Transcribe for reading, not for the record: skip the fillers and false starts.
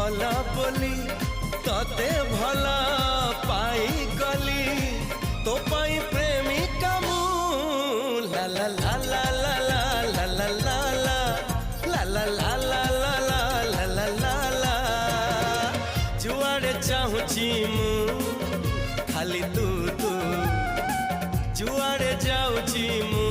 भला बोली तते भला पाई गली तो पाई प्रेमिका मु ला ला ला ला ला ला ला ला ला ला ला ला ला ला ला ला ला ला जुआड़े चाहूची मु खाली तू तू जुआड़े जाऊची मु